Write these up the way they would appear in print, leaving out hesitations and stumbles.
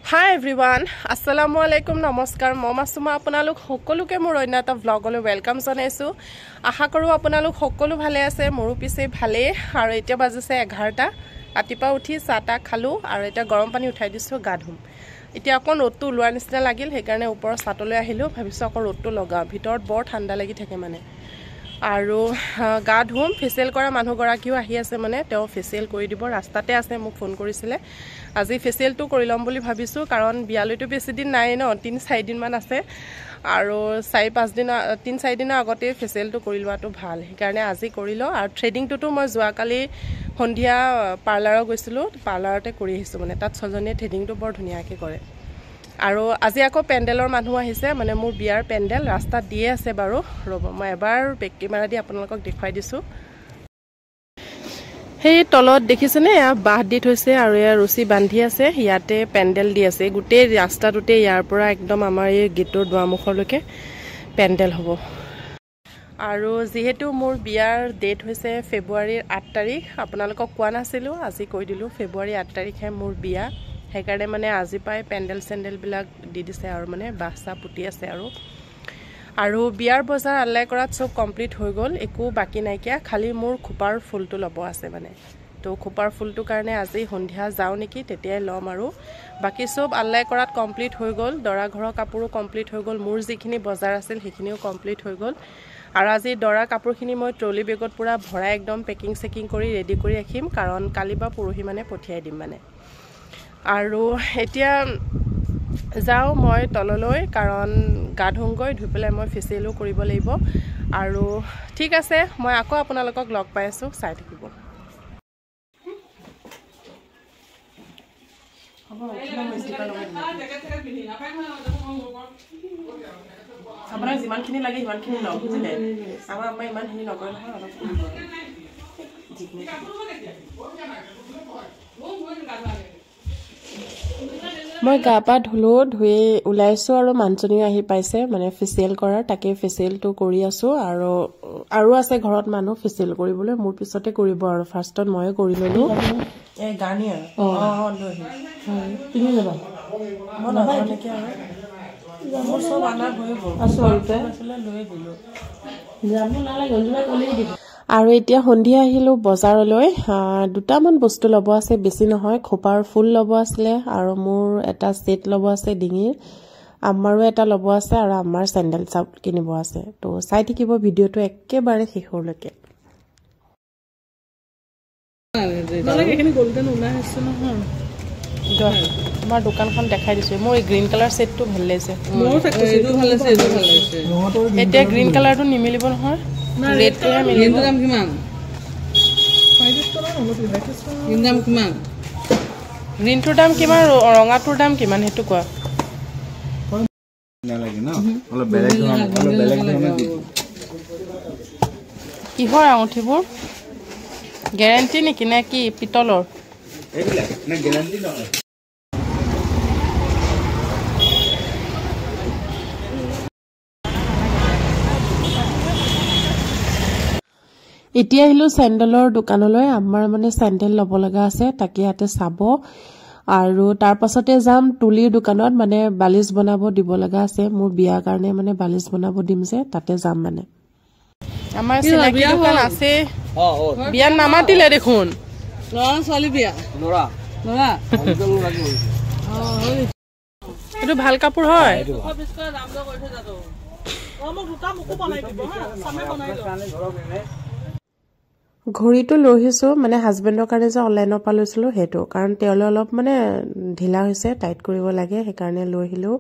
Hi everyone, assalamu alaikum, namaskar. Momasuma আপোনালোক সকলোকে মোৰ অন্য এটা vlogলৈ welcome জনাইছো। আশা কৰো আপোনালোক সকলো ভালে আছে, মোৰো পিছে ভালে আৰু এতিয়া বাজিছে 11টা। ৰাতিপুৱা উঠি চাটা খালো আৰু এটা গৰম পানী উঠাই দিছো গা ধুম। এতিয়া অকন ৰ'দটো ওলোৱাৰ নিচিনা লাগিল, সেইকাৰণে ওপৰৰ ছাতলৈ আহিলো, ভাবিছো অকন ৰ'দটো লগাও, ভিতৰত বৰ ঠাণ্ডা লাগি থাকে মানে। আৰু গা ধুম, ফেচিয়েল কৰা মানুহ গৰাকীও আহি আছে মানে, তেওঁ ফেচিয়েল কৰি দিব, ৰাস্তাতে আছে, মোক ফোন কৰিছিলে। আজি ফেচিয়েলটো কৰি লম বুলি ভাবিছো, কাৰণ বিয়ালৈতো বেছি দিন নাই ন, 3-4 দিন মান আছে আৰু 3-4 দিনৰ আগতে ফেচিয়েলটো কৰি লোৱাটো ভাল, সেইকাৰণে আজি কৰি ল। আৰু থ্ৰেডিংটোতো মই যোৱাকালি সন্ধিয়া পাৰ্লাৰত গৈছিলো, পাৰ্লাৰতে কৰি আহিছো মানে, তাত ছজনীয়ে থ্ৰেডিংটো বৰ ধুনীয়াকৈ কৰে। আৰু আজি আকৌ পেণ্ডেলৰ মানুহ আহিছে, মানে মোৰ বিয়াৰ পেণ্ডেল ৰাস্তাত দিয়ে আছে বাৰু, ৰ'ব মই এবাৰ বেক কেমেৰা দি আপোনালোকক দেখুৱাই দিছোঁ। সেই তলত দেখিছেনে, এয়া বাঁহ দি থৈছে আৰু এয়া ৰছী বান্ধি আছে, ইয়াতে পেণ্ডেল দি আছে, গোটেই ৰাস্তাটোতে ইয়াৰ পৰা একদম আমাৰ এই গেটৰ দুৱাৰমুখলৈকে পেণ্ডেল হ'ব। আৰু যিহেতু মোৰ বিয়াৰ ডেট হৈছে ফেব্ৰুৱাৰীৰ 8 তাৰিখ, আপোনালোকক কোৱা নাছিলোঁ, আজি কৈ দিলোঁ, ফেব্ৰুৱাৰী 8 তাৰিখে মোৰ বিয়া, সেইকাৰণে মানে আজি পাই পেণ্ডেল চেণ্ডেলবিলাক দি দিছে আৰু মানে বাঁহ চাহ পুতি আছে আৰু বিয়াৰ বজাৰ আলাই কৰাত চব কমপ্লিট হৈ গ'ল, একো বাকী নাইকিয়া, খালি মোৰ খোপাৰ ফুলটো ল'ব আছে মানে। তো খোপাৰ ফুলটোৰ কাৰণে আজি সন্ধিয়া যাওঁ নেকি, তেতিয়াই ল'ম। আৰু বাকী চব আলাই কৰাত কমপ্লিট হৈ গ'ল, দৰা ঘৰৰ কাপোৰো কমপ্লিট হৈ গ'ল, মোৰ যিখিনি বজাৰ আছিল সেইখিনিও কমপ্লিট হৈ গ'ল। আৰু আজি দৰা কাপোৰখিনি মই ট্ৰলি বেগত পূৰা ভৰাই একদম পেকিং চেকিং কৰি ৰেডি কৰি ৰাখিম, কাৰণ কালি বা পৰহি মানে পঠিয়াই দিম মানে। আৰু এতিয়া যাওঁ মই তললৈ, কাৰণ গা ধুওঁগৈ, ধুই পেলাই মই ফেচিয়েলো কৰিব লাগিব। আৰু ঠিক আছে, মই আকৌ আপোনালোকক লগ পাই আছোঁ, চাই থাকিব। আপোনাক যিমানখিনি লাগে সিমানখিনি লওক, বুজিলে? আমাৰ আম্মাই ইমানখিনি নকৰে নহয়, অলপ কৰিব। মই গা পা ধুলো, ধুই ওলাইছোঁ আৰু মানুহজনীও আহি পাইছে মানে ফেচিয়েল কৰাৰ, তাকে ফেচিয়েলটো কৰি আছোঁ। আৰু আছে ঘৰত মানুহ ফেচিয়েল কৰিবলৈ, মোৰ পিছতে কৰিব আৰু ফাৰ্ষ্টত ময়ে কৰি ল'লোঁ। এই গাৰ্নিয়াৰ লৈ যাবা, মই নাপাওঁ নেকি আৰু মোৰ চব আনা হৈ গ'ল, আচলতে লৈ দিলোঁ, যাব নালাগে ক'লেই দিব। আৰু এতিয়া সন্ধিয়া আহিলোঁ বজাৰলৈ, দুটামান বস্তু ল'ব আছে, বেছি নহয়, খোপাৰ ফুল ল'ব আছিলে আৰু মোৰ এটা ছেট ল'ব আছে ডিঙিৰ, আমাৰো এটা ল'ব আছে আৰু আমাৰ চেণ্ডেল চাপ কিনিব আছে। তো চাই থাকিব ভিডিঅ'টো একেবাৰে শেষলৈকে। তোমাৰ দোকানখন দেখাই দিছোঁ, মোৰ এই গ্ৰীণ কালাৰ ছেটটো ভাল লাগিছে, এতিয়া গ্ৰীণ কালাৰটো নিমিলিব নহয়, ৰেডটোহে মিলিব। গ্ৰীণটোৰ দাম কিমান, ৰঙাটোৰ দাম কিমান সেইটো কোৱা। কিহৰ আঙুঠিবোৰ, গেৰেণ্টি নেকি নে কি পিতলৰ? এতিয়া আহিলোঁ চেণ্ডেলৰ দোকানলৈ, আমাৰ মানে চেণ্ডেল ল'ব লগা আছে, তাকে ইয়াতে চাব। আৰু তাৰ পাছতে যাম তুলিৰ দোকানত, মানে বালিচ বনাব দিব লগা আছে, মোৰ বিয়াৰ কাৰণে মানে বালিচ বনাব দিম যে, তাতে যাম মানে। আমাৰ চিনাকি দোকান আছে, বিয়াত নামাতিলে দেখোন। ছোৱালী বিয়া, এইটো ভাল কাপোৰ হয়। ঘড়ীটো লৈ আহিছোঁ, মানে হাজবেণ্ডৰ কাৰণে যে অনলাইনৰ পৰা লৈছিলোঁ সেইটো, কাৰণ তেওঁলৈ অলপ মানে ঢিলা হৈছে, টাইট কৰিব লাগে, সেইকাৰণে লৈ আহিলোঁ।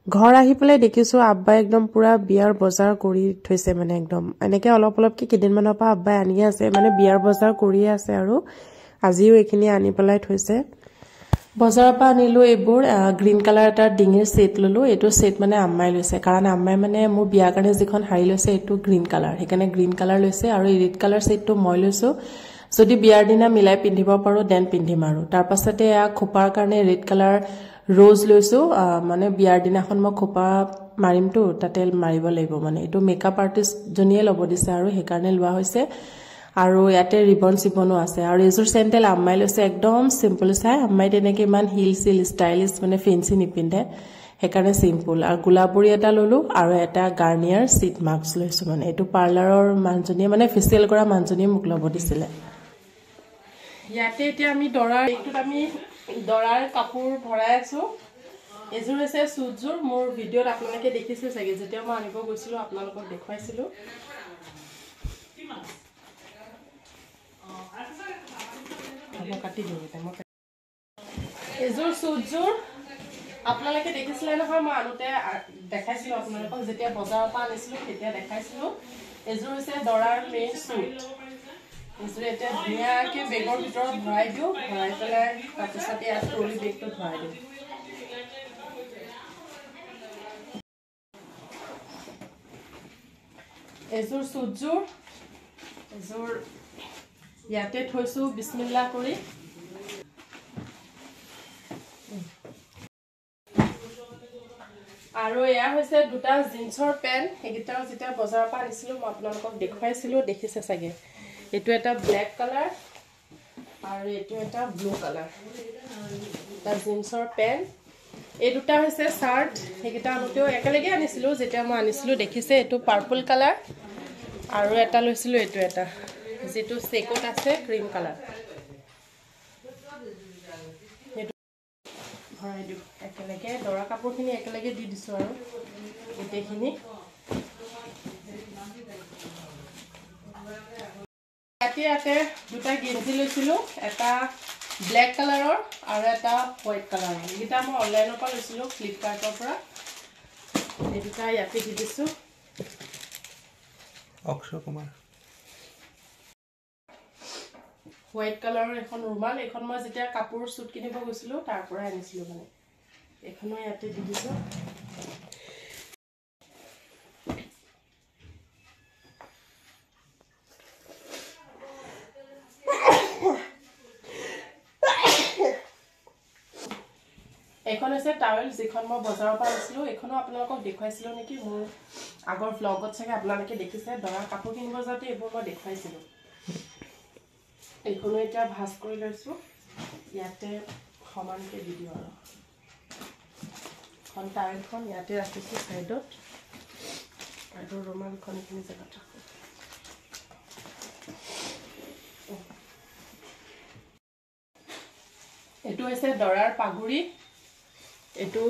ঘৰ আহি পেলাই দেখিছোঁ আব্বাই একদম পুৰা বিয়াৰ বজাৰ কৰি থৈছে মানে, একদম এনেকৈ অলপ অলপকৈ কেইদিনমানৰ পৰা আব্বাই আনিয়ে আছে, মানে বিয়াৰ বজাৰ কৰিয়ে আছে আৰু আজিও এইখিনি আনি পেলাই থৈছে। বজাৰৰ পৰা আনিলোঁ এইবোৰ, গ্ৰীণ কালাৰ এটা ডিঙিৰ ছেট ল'লোঁ, এইটো ছেট মানে আম্মাই লৈছে, কাৰণ আম্মাই মানে মোৰ বিয়াৰ কাৰণে যিখন শাৰী লৈছে এইটো গ্ৰীণ কালাৰ, সেইকাৰণে গ্ৰীণ কালাৰ লৈছে। আৰু এই ৰেড কালাৰ ছেটটো মই লৈছোঁ, যদি বিয়াৰ দিনা মিলাই পিন্ধিব পাৰোঁ দেন পিন্ধিম। আৰু তাৰ পাছতে এয়া খোপাৰ কাৰণে ৰেড কালাৰ ৰ'জ লৈছোঁ, মানে বিয়াৰ দিনাখন মই খোপা মাৰিমতো, তাতে মাৰিব লাগিব মানে, এইটো মেকআপ আৰ্টিষ্টজনীয়ে ল'ব দিছে আৰু সেইকাৰণে লোৱা হৈছে। আৰু ইয়াতে ৰিবন চিবনো আছে আৰু এযোৰ চেণ্ডেল আম্মাই লৈছে একদম চিম্পল চাই আম্মাই তেনেকে ইমান হিল চিল ষ্টাইলিছ মানে ফেন্সি নিপিন্ধে সেইকাৰণে চিম্পল আৰু গোলাপুৰী এটা ললো আৰু এটা গাৰ্নিয়াৰ চিট মাস্ক লৈছো মানে এইটো পাৰ্লাৰৰ মানুহজনীয়ে মানে ফেচিয়েল কৰা মানুহজনীয়ে মোক ল'ব দিছিলে ইয়াতে এতিয়া আমি দৰাৰ কাপোৰ ভৰাই আছো এযোৰ হৈছে সুটযোৰ মোৰ ভিডিঅ'ত আপোনালোকে দেখিছে চাগে যেতিয়া মই আনিব গৈছিলো আপোনালোকক দেখুৱাইছিলো এযোৰ সুটযোৰ আপোনালোকে দেখিছিলে নহয় মই আনোতে দেখাইছিলো আপোনালোকক যেতিয়া বজাৰৰ পৰা আনিছিলো তেতিয়া দেখাইছিলো এযোৰ হৈছে দৰাৰ মেইন সুট এযোৰ এতিয়া ধুনীয়াকে বেগৰ ভিতৰত ভৰাই দিওঁ ভৰাই পেলাই তাৰপিছত ইয়াত ট্ৰলি বেগটোত ভৰাই দিওঁ এযোৰ সুটযোৰ এযোৰ ইয়াতে থৈছো বিসমিল্লাহ কৰি আৰু এয়া হৈছে দুটা জিন্সৰ পেন্ট এগিটাও যেতিয়া বজাৰৰ পৰা আনিছিলো মই আপোনালোকক দেখুৱাইছিলো দেখিছে চাগে এটো এটা ব্ল্যাক কালাৰ আৰু এটো এটা ব্লু কালাৰ এটা জিন্সৰ পেন্ট এই দুটা হৈছে শাৰ্ট এগিটা আনোতেও একেলগে আনিছিলো যেতিয়া মই আনিছিলো দেখিছে এটো পাৰ্পল কালাৰ আৰু এটা লৈছিলো এটো এটা যেটো চেকট আছে ক্ৰীম কালাৰ ভৰাই দিও একেলগে দৰা কাপোৰখিনি একেলগে দি দিছো আৰু গোটেইখিনি ইয়াতে দুটা গেঞ্জি লৈছিলো এটা ব্ল্যাক কালাৰৰ আৰু এটা হোৱাইট কালাৰৰ এটা মই অনলাইনৰ পৰা লৈছিলো ফ্লিপকাৰ্টৰ পৰা এই দুটা ইয়াতে দি দিছো অক্ষয় কুমাৰ হোৱাইট কালাৰৰ এখন ৰুমাল এখন মই যেতিয়া কাপোৰ সুট কিনিব গৈছিলো তাৰ পৰা আনিছিলো মানে এখনো ইয়াতে দি দিছো এখন আছে টাৱেল যিখন মই বজাৰৰ পৰা আনিছিলো এখনো আপোনালোকক দেখুৱাইছিলো নেকি মোৰ আগৰ ভ্লগত চাগে আপোনালোকে দেখিছে দৰা কাপোৰ কিনিব যাওঁতে এইবোৰ মই দেখুৱাইছিলো এইখনো এতিয়া ভাজ কৰি লৈছো ইয়াতে সমানকে দি দিও আৰু খন টাৱেলখন ইয়াতে ৰাখিছো সাইডত আৰু ৰুমালখন কিনি জাগাত ৰাখো এটো হৈছে দৰাৰ পাগুৰি এটো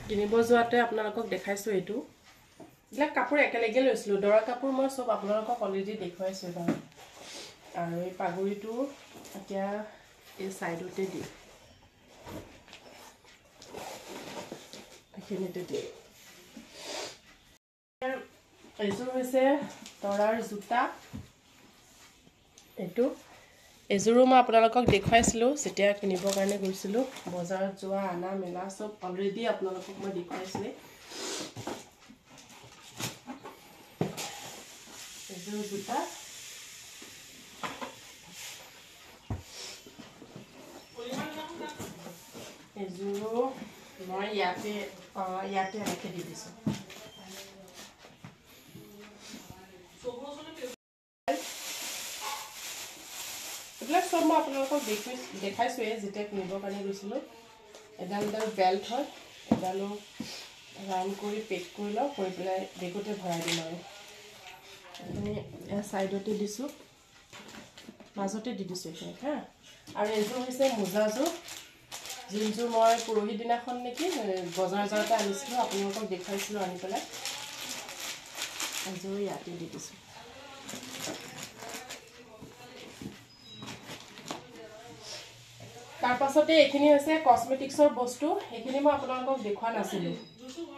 কিনিব যোৱাতে আপোনালোকক দেখাইছো এটো ইলা কাপোৰ একেলগে লৈছিলো দৰা কাপোৰ মই সব আপোনালোকক অলৰেডি দেখুৱাইছো বাৰু আৰু এই পাগুৰিটো এতিয়া এই সাইডতে দি এখিনিতে দি এযোৰ হৈছে দৰাৰ জোতা এটো এযোৰো মই আপোনালোকক দেখুৱাইছিলো যেতিয়া কিনিবৰ কাৰণে গৈছিলো বজাৰত যোৱা আনা মেলা সব অলৰেডি আপোনালোকক মই দেখুৱাইছো এযোৰ জোতা এযোৰো মই ইয়াতে ৰাখি দি দিছো এবিলাক সব মই আপোনালোকক দেখাইছো যেতিয়া কিনিবৰ কাৰণে গৈছিলো এডাল বেল্ট হয় এডালো ৰাউণ্ড কৰি পেক কৰি লওঁ কৰি পেলাই বেগতে ভৰাই দিম আৰু এখিনি সাইডতে দিছো মাজতে দি দিছো এখিনি হা আৰু এযোৰ হৈছে মোজাযোৰ জিনযোৰ মই পুৰহি দিনাখন নেকি বজাৰ যাওঁতে আনিছিলো আপোনালোকক দেখুৱাইছিলো আনি পেলাই এযোৰ ইয়াতে দি দিছো তাৰ পাছতে এখিনি হৈছে কসমেটিক্সৰ বস্তু এখিনি মই আপোনালোকক দেখুৱা নাছিলো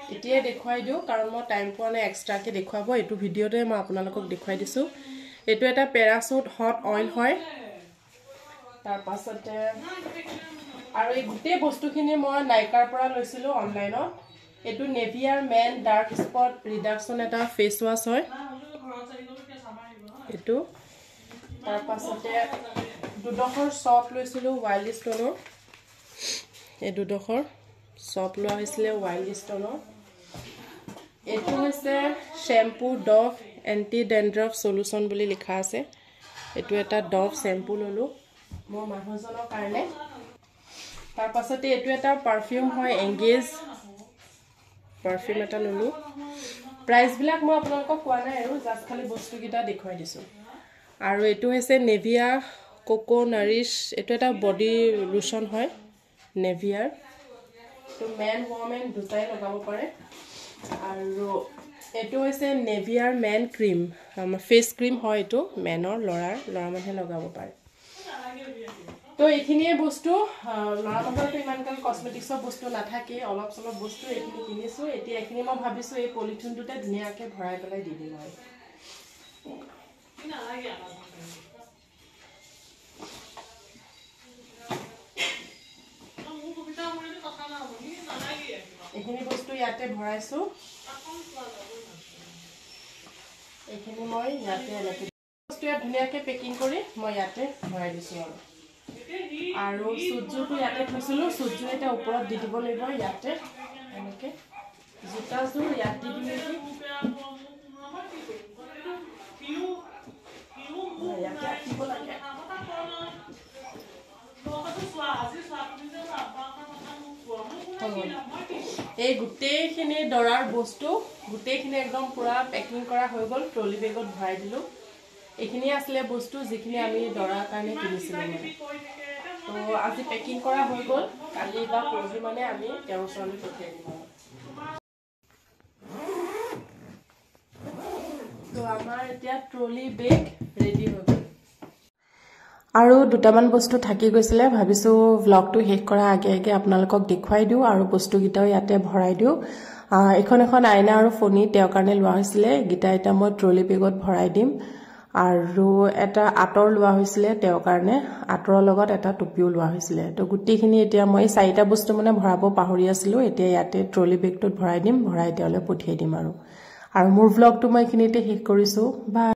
এতিয়া দেখুৱাই দিও কাৰণ মই টাইম পোৱা নাই এক্সট্ৰাকে দেখুৱাব এটো ভিডিওতে মই আপোনালোকক দেখুৱাই দিছো এটো এটা পেৰাসুট হট অইল হয় তাৰ পাছতে আৰু এই গোটেই বস্তুখিনি মই নাইকাৰ পৰা লৈছিলো অনলাইনত এটো নেভিয়াৰ মেন ডাৰ্ক স্পট ৰিডাকশন এটা ফেস ওয়াশ হয় এটো তাৰ পাছতে দুডখৰ সপ লৈছিলো ওয়াইল্ড স্টোনৰ এই দুডখৰ সপ লোৱা হৈছিলে ওয়াইল্ড স্টোনৰ এটো হৈছে শ্যাম্পু ডভ এন্টি ডেন্ড্ৰফ সলিউশন বুলি লিখা আছে এইটো এটা ডভ শ্যাম্পু ললো মোৰ মানুহজনৰ কাৰণে তাৰ পাছতে এইটো এটা পাৰফিউম হয় এংগেজ পাৰফিউম এটা ললো প্ৰাইস বিলাক মই আপোনালোকক কোৱা নাই আৰু জাস্ট খালি বস্তু কিটা দেখুৱাই দিছো আৰু এইটো হৈছে নেভিয়া কোকো নাৰিশ এইটো এটা বডি লোশন হয় নেভিয়াৰ তো মেন ওমেন দুটাই লগাব পাৰে আৰু এটো হৈছে নেভিয়াৰ মেন ক্ৰীম ফেস ক্ৰীম হয় এটো মেনৰ লৰা মানুহে লগাব পাৰে তো এইখিনিয়ে বস্তু লৰা মানুহৰ ইমান কাল কসমেটিক্সৰ বস্তু নাথাকে অলপ সলপ বস্তু এইখিনি কিনিছো এতিয়া এইখিনি মই ভাবিছো এই পলিথিনটোতে ধুনিয়াকে ভৰাই পেলাই দি দিম আৰু এইখিনি বস্তু ইয়াতে ভৰাইছো এইখিনি মই ইয়াতে এনেকে বস্তু ইয়াত ধুনিয়াকে পেকিং কৰি মই ইয়াতে ভৰাই দিছো আৰু সুজুটো ইয়াতে থৈছিলো সুজু এটা ওপৰত দি দিব লাগিব ইয়াতে এনেকে জোতাজোৰ ইয়াত দি দিম ইয়াতে দিব লাগে এই গুটেইখিনি দৰাৰ বস্তু গুটেইখিনি একদম পুৰা পেকিং কৰা হৈ গল ট্ৰলি বেগত ভৰাই দিলো এইখিনি আসলে বস্তু যিখিনি আমি দৰাৰ কাৰণে কিনিছিলো তো আজি পেকিং কৰা হৈ গল কালি বা পৰহি মানে আমি তেওঁৰ ওচৰলৈ পঠিয়াই দিম তো আমাৰ এতিয়া ট্ৰলি বেগ ৰেডি হৈ গল আৰু দুটামান বস্তু থাকি গৈছিলে ভাবিছো ভ্লগটো শেষ কৰা আগে আগে আপোনালোকক দেখুৱাই দিও আৰু বস্তু গিটাও ইয়াতে ভৰাই দিও এখন আইনা আৰু ফনি তেওঁৰ কাৰণে লোৱা হৈছিলে গিটা এটা মই ট্ৰলি বেগত ভৰাই দিম আৰু এটা আতৰ লোৱা হৈছিলে তেওঁৰ কাৰণে আতৰৰ লগত এটা টুপিও লোৱা হৈছিলে তো গুটিখিনি এতিয়া মই চাৰিটা বস্তু মানে ভৰাব পাহৰি আছিলো এতিয়া ইয়াতে ট্ৰলি বেগটোত ভৰাই দিম ভৰাই তেওঁলৈ পঠিয়াই দিম আৰু মোৰ ভ্লগটো মই খিনিতে শেষ কৰিছো বা